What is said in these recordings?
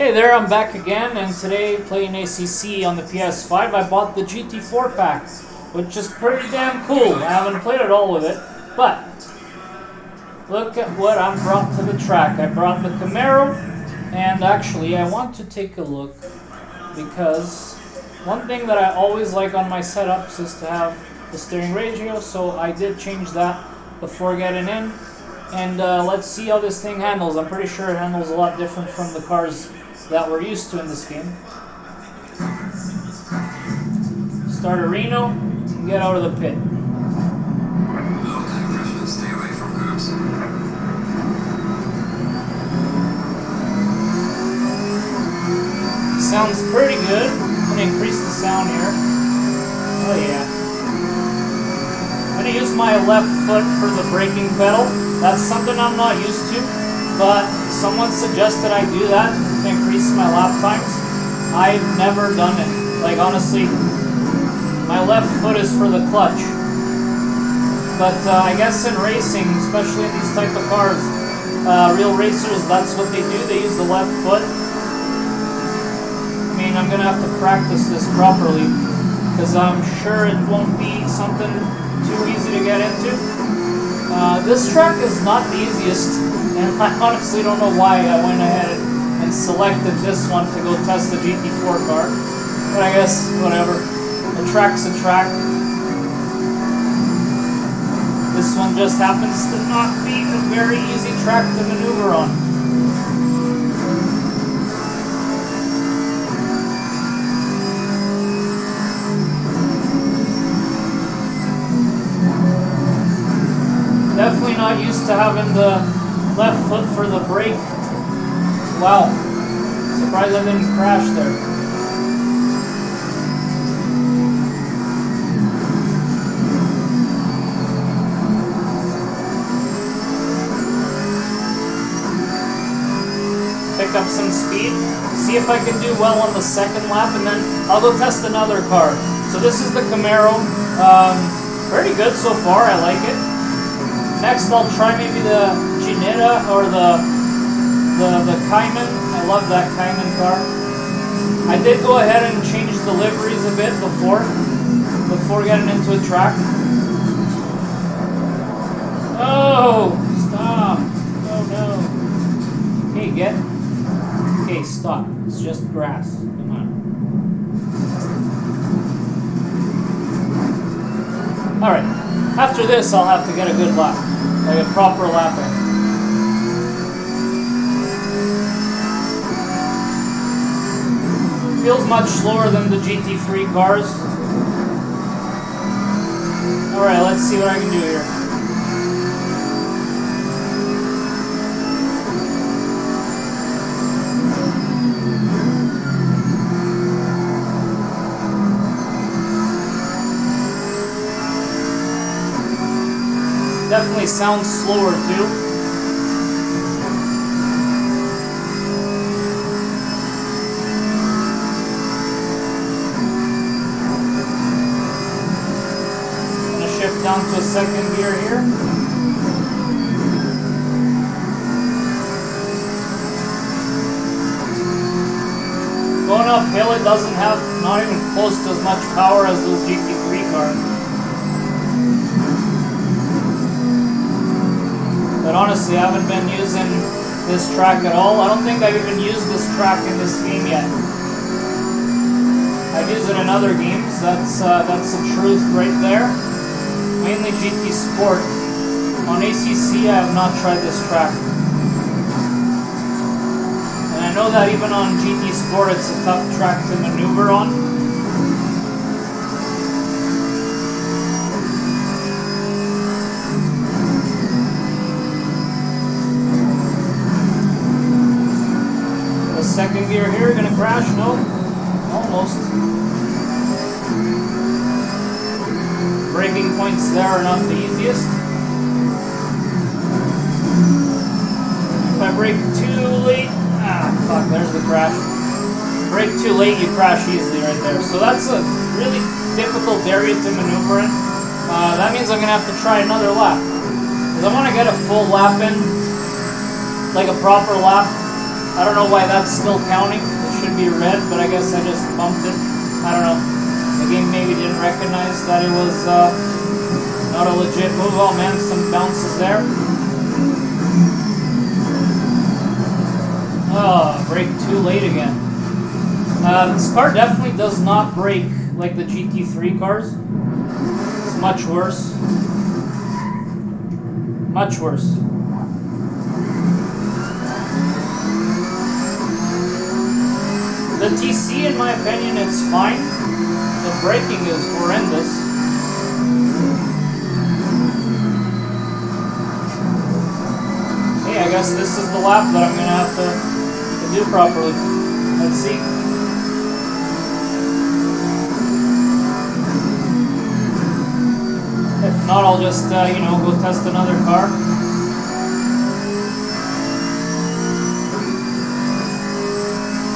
Hey there, I'm back again, and today playing ACC on the PS5. I bought the GT4 pack, which is pretty damn cool. I haven't played it all with it, but look at what I brought to the track. I brought the Camaro, and actually I want to take a look, because one thing that I always like on my setups is to have the steering ratio, so I did change that before getting in. And let's see how this thing handles. I'm pretty sure it handles a lot different from the cars that we're used to in this game. Start a Reno and get out of the pit. Okay, Griffin, stay away from curbs. Sounds pretty good. I'm gonna increase the sound here. Oh yeah. I'm gonna use my left foot for the braking pedal. That's something I'm not used to, but someone suggested I do that to increase my lap times. I've never done it. Like, honestly, my left foot is for the clutch. But I guess in racing, especially in these type of cars, real racers, that's what they do. They use the left foot. I mean, I'm gonna have to practice this properly, because I'm sure it won't be something too easy to get into. This track is not the easiest, and I honestly don't know why I went ahead and selected this one to go test the GT4 car. But I guess, whatever. A track's a track. This one just happens to not be a very easy track to maneuver on. Definitely not used to having the left foot for the brake. Wow. Surprised I didn't crash there. Pick up some speed. See if I can do well on the second lap, and then I'll go test another car. So this is the Camaro. Pretty good so far. I like it. Next, I'll try maybe the Ginetta or the Cayman. I love that Cayman car. I did go ahead and change the liveries a bit before getting into a track. Oh, stop! Oh no! Okay, okay, stop. It's just grass. Come on. All right. After this, I'll have to get a good lap. Like a proper lapping. Feels much slower than the GT3 cars. Alright, let's see what I can do here. Definitely sounds slower too. I'm gonna shift down to a second gear here. Going uphill, it doesn't have not even close to as much power as those GT3 cars. But honestly, I haven't been using this track at all. I don't think I've even used this track in this game yet. I've used it in other games. That's the truth right there. Mainly GT Sport. On ACC, I have not tried this track. And I know that even on GT Sport, it's a tough track to maneuver on. Second gear here, gonna crash? No, almost. Braking points there are not the easiest. If I brake too late, fuck, there's the crash. Brake too late, you crash easily right there. So that's a really difficult area to maneuver in. That means I'm gonna have to try another lap. Because I want to get a full lap in, like a proper lap. I don't know why that's still counting. It should be red, but I guess I just bumped it. I don't know. The game maybe didn't recognize that it was not a legit move. Oh man, some bounces there. Oh, brake too late again. This car definitely does not brake like the GT3 cars. It's much worse. Much worse. The TC, in my opinion, it's fine. The braking is horrendous. Hey, I guess this is the lap that I'm going to have to do properly. Let's see. If not, I'll just, go test another car.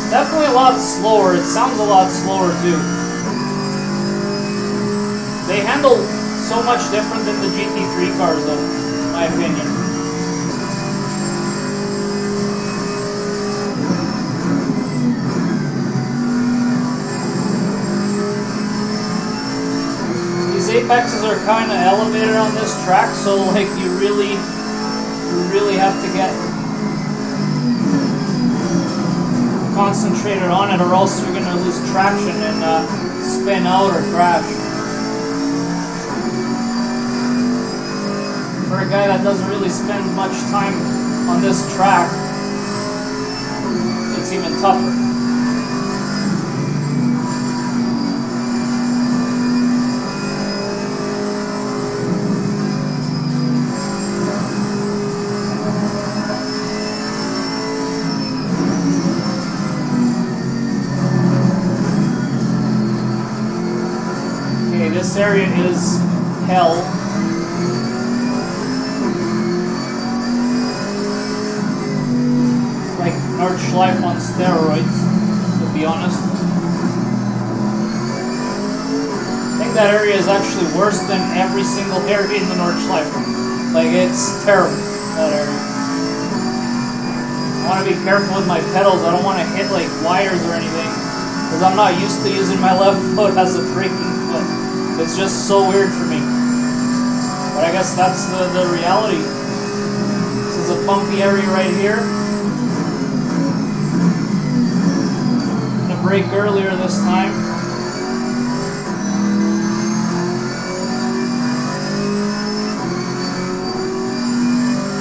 Definitely a lot slower. It sounds a lot slower too. They handle so much different than the GT3 cars though, in my opinion. These apexes are kind of elevated on this track, so like you really have to get concentrated on it, or else you're going to lose traction and spin out or crash. For a guy that doesn't really spend much time on this track, it's even tougher. This area is hell. Like Nordschleife on steroids, to be honest. I think that area is actually worse than every single area in the Nordschleife. Like, it's terrible, that area. I want to be careful with my pedals. I don't want to hit like wires or anything, because I'm not used to using my left foot as a braking foot. It's just so weird for me. But I guess that's the reality. This is a bumpy area right here. I'm gonna brake earlier this time.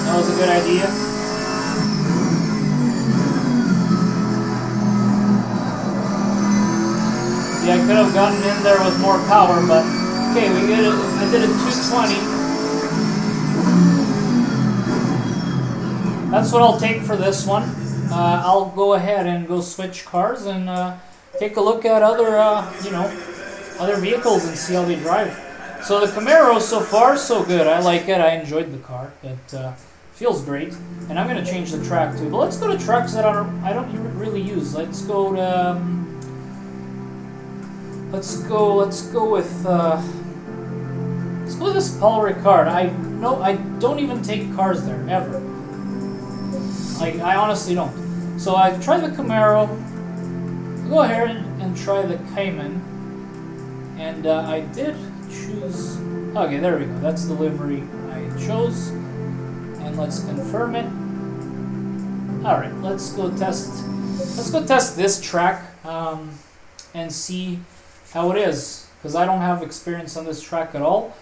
That was a good idea. I could have gotten in there with more power, but okay, I did a 220. That's what I'll take for this one. I'll go ahead and go switch cars and take a look at other vehicles and see how they drive. So the Camaro, so far so good. I like it. I enjoyed the car. It feels great, and I'm gonna change the track too. But let's go to tracks that I don't really use. Let's go to. Let's go with this Paul Ricard. I don't even take cars there ever. Like, I honestly don't. So I tried the Camaro. Go ahead and try the Cayman, and I did choose. Okay, there we go. That's the livery I chose, and let's confirm it. All right, let's go test this track and see how it is, because I don't have experience on this track at all.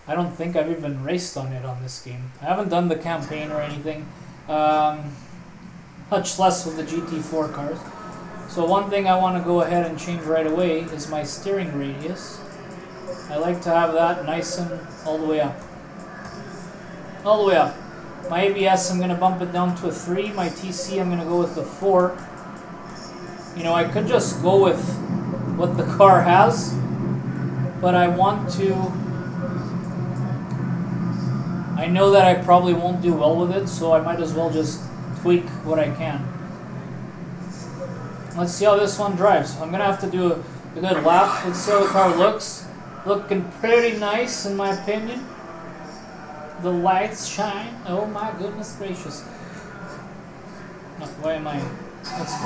I don't think I've even raced on it on this game. I haven't done the campaign or anything, much less with the GT4 cars. So one thing I want to go ahead and change right away is my steering radius. I like to have that nice and all the way up. All the way up. My ABS, I'm going to bump it down to a 3. My TC, I'm going to go with the 4. You know, I could just go with what the car has, but I want to. I know that I probably won't do well with it, so I might as well just tweak what I can. Let's see how this one drives. I'm gonna have to do a good lap. Let's see how the car looks. Looking pretty nice in my opinion. The lights shine. Oh my goodness gracious. Why am I? Let's go.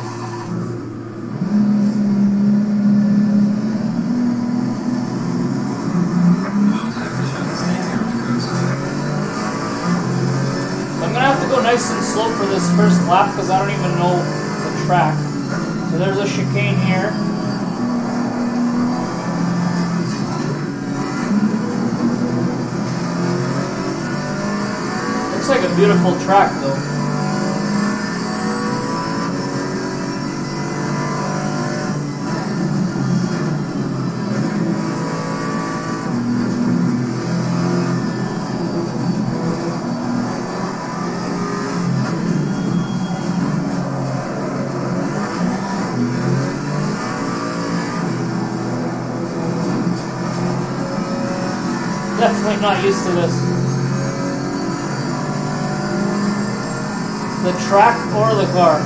I'm gonna have to go nice and slow for this first lap because I don't even know the track. So there's a chicane here. Looks like a beautiful track though. Definitely not used to this. The track or the car.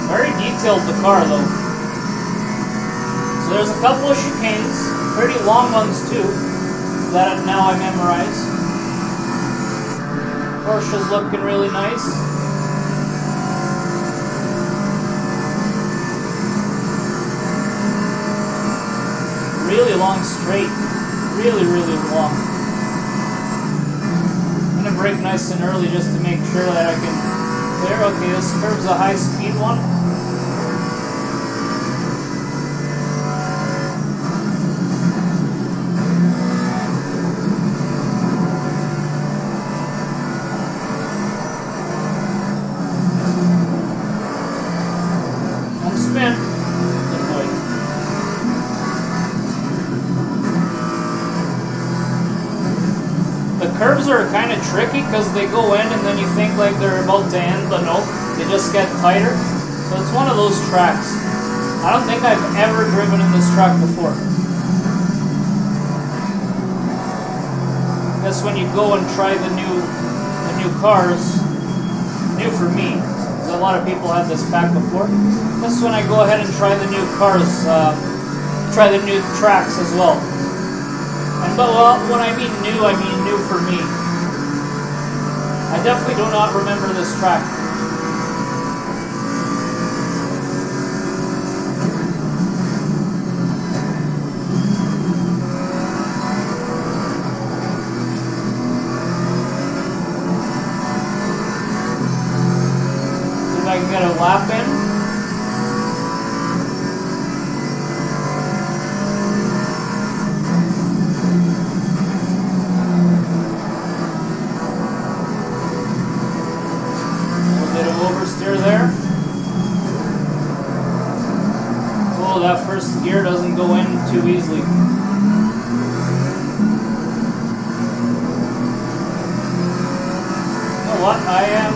Very detailed, the car though. So there's a couple of chicanes, pretty long ones too, that now I memorize. Porsche's looking really nice. Really long straight. Really, really long. I'm gonna brake nice and early just to make sure that I can clear. Okay, this curve's a high speed one. One spin. Good boy. The curves are kind of tricky because they go in and then you think like they're about to end, but no, they just get tighter. So it's one of those tracks. I don't think I've ever driven in this track before. I guess when you go and try the new cars, new for me, because a lot of people had this pack before. That's when I go ahead and try the new cars, try the new tracks as well. But well, when I mean new for me. I definitely do not remember this track. See if I can get a lap in. Oversteer there. Oh, that first gear doesn't go in too easily. You know what? I am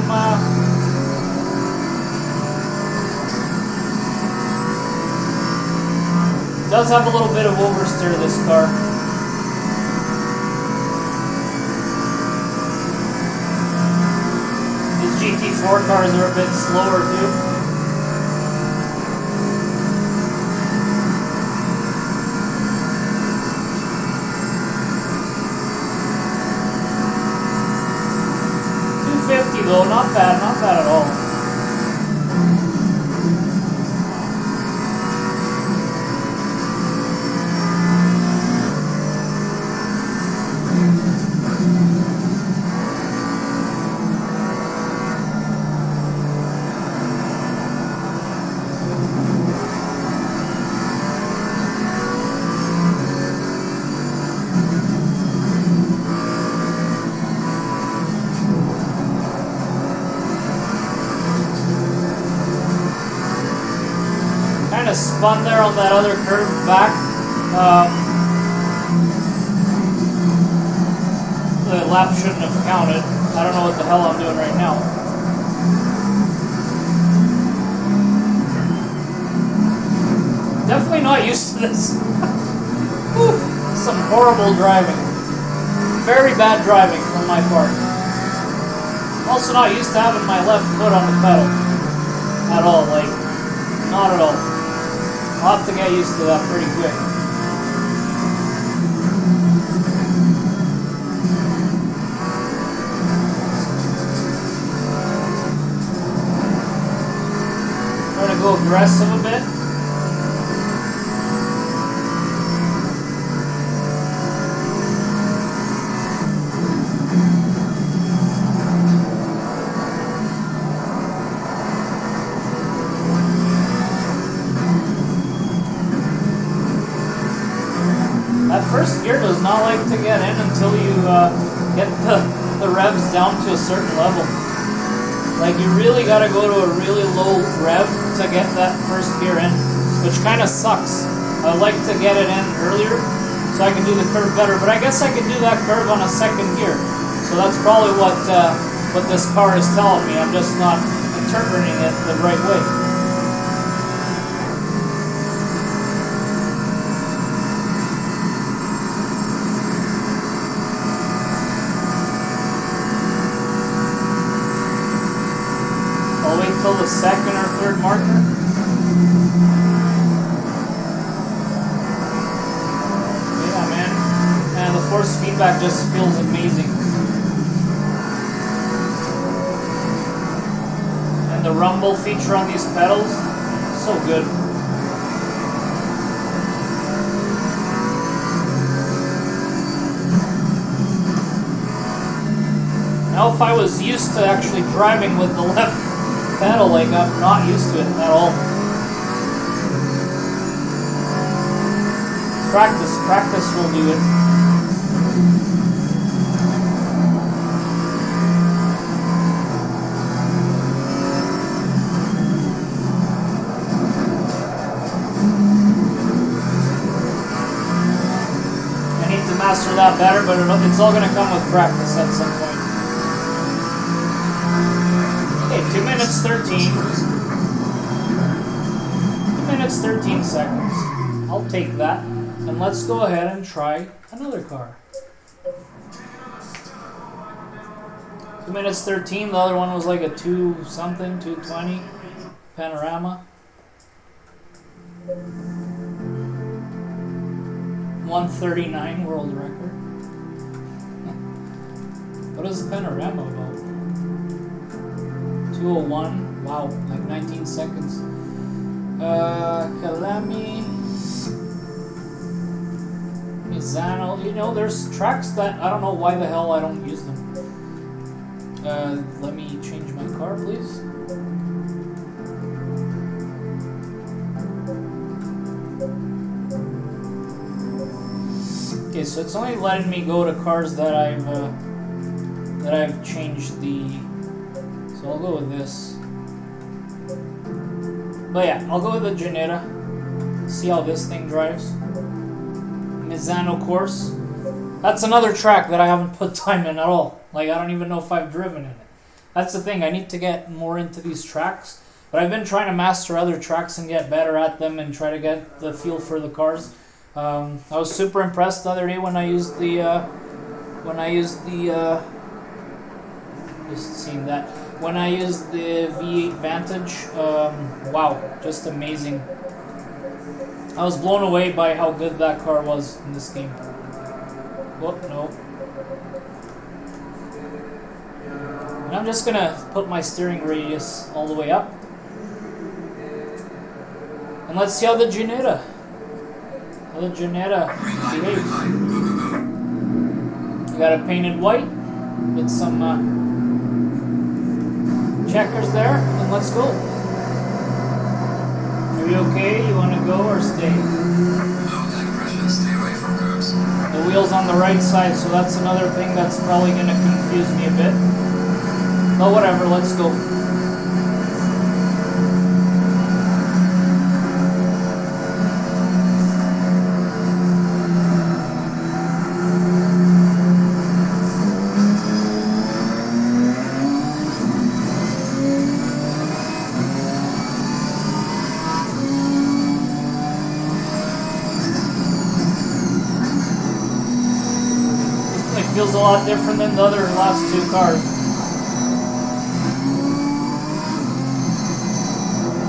does have a little bit of oversteer, this car. GT4 cars are a bit slower too. $250 though, not bad at all. Kind of spun there on that other curve back. The lap shouldn't have counted. I don't know what the hell I'm doing right now. Definitely not used to this. Some horrible driving. Very bad driving from my part. Also not used to having my left foot on the pedal. At all, like, not at all. I'll have to get used to that pretty quick. go aggressive a bit. That first gear does not like to get in until you get the revs down to a certain level. Like, you really gotta go to a really low rev to get that first gear in, which kind of sucks. I like to get it in earlier so I can do the curve better, but I guess I can do that curve on a second gear. So that's probably what this car is telling me. I'm just not interpreting it the right way. I'll wait till the second or third marker. Yeah, man. And the force feedback just feels amazing. And the rumble feature on these pedals, so good. Now if I was used to actually driving with the left pedal, like, I'm not used to it at all. Practice will do it. I need to master that better, but it's all going to come with practice at some point. Okay, 2 minutes 13. 2 minutes 13 seconds. I'll take that. And let's go ahead and try another car. 2 minutes 13. The other one was like a 2-something, 220 Panorama. 139 world record. What is the Panorama about? 201. Wow, like 19 seconds. Kalami, Mizano. You know, there's tracks that I don't know why the hell I don't use them. Let me change my car, please. Okay, so it's only letting me go to cars that I've changed the. So I'll go with this. But yeah, I'll go with the Genera. See how this thing drives. Assetto Corsa. That's another track that I haven't put time in at all. Like, I don't even know if I've driven in it. That's the thing, I need to get more into these tracks. But I've been trying to master other tracks and get better at them and try to get the feel for the cars. I was super impressed the other day when I used the just seeing that. When I used the V8 Vantage, wow, just amazing. I was blown away by how good that car was in this game. Whoop, no. And I'm just gonna put my steering radius all the way up. And let's see how the Genera behaves. You got it painted white with some checkers there, and let's go. Are you okay? You want to go or stay? Low tank pressure, stay away from curbs. The wheel's on the right side, so that's another thing that's probably going to confuse me a bit. But whatever, let's go. Feels a lot different than the other last two cars.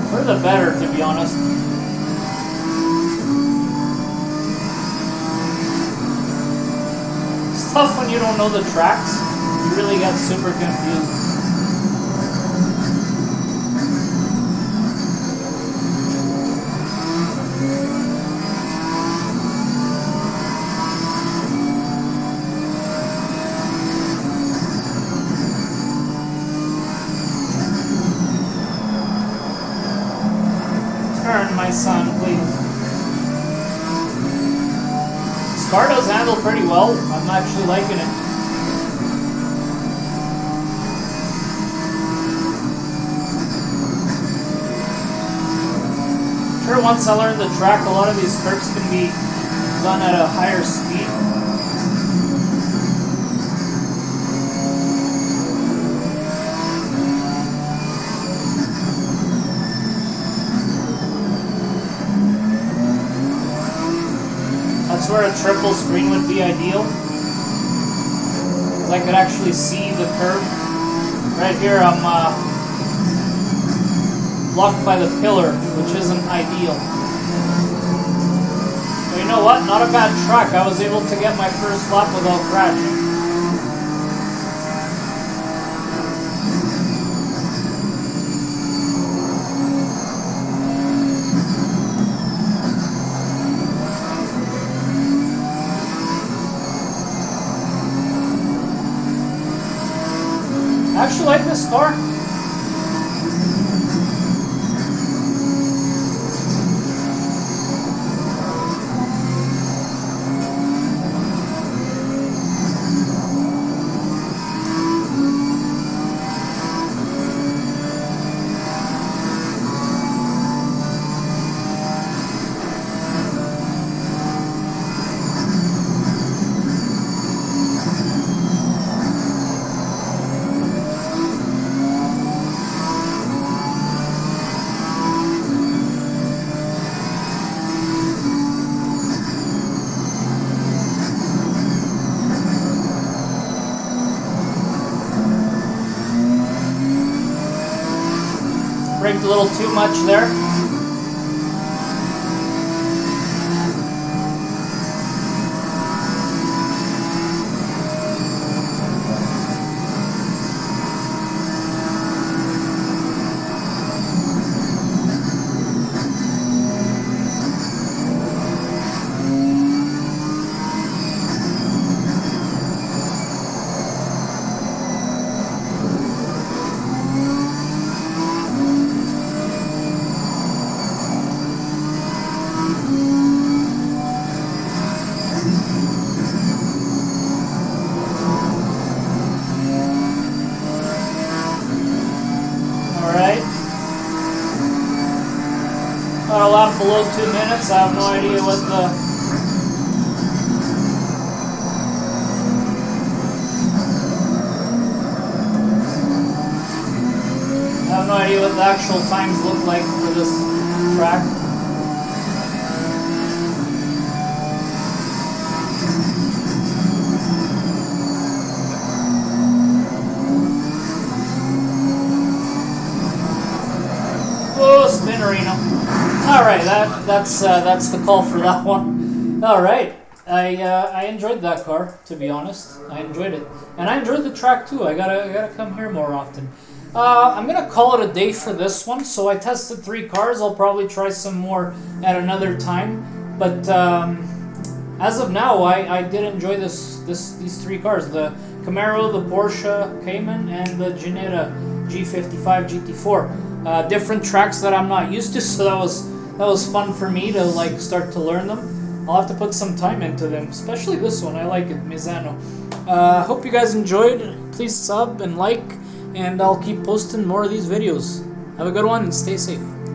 For the better, to be honest. It's tough when you don't know the tracks. You really get super confused. turn, my son, please. This car does handle pretty well. I'm actually liking it. Sure, once I learn the track, a lot of these curves can be done at a higher speed. That's where a triple screen would be ideal, because I could actually see the curve. Right here I'm blocked by the pillar, which isn't ideal. But you know what? Not a bad track. I was able to get my first lap without crashing. I actually like this car. Braked a little too much there. Got a lap below 2 minutes. I have no idea what the actual times look like for this track. Oh, Spinnerino. Alright, that's the call for that one. Alright, I enjoyed that car, to be honest. I enjoyed it. And I enjoyed the track too. I gotta come here more often. I'm gonna call it a day for this one. So I tested 3 cars. I'll probably try some more at another time. But as of now, I did enjoy these 3 cars: the Camaro, the Porsche Cayman, and the Ginetta G55 GT4. Different tracks that I'm not used to, so that was fun for me to like start to learn them. I'll have to put some time into them, especially this one. I like it, Misano. Hope you guys enjoyed. Please sub and like, and I'll keep posting more of these videos. Have a good one and stay safe.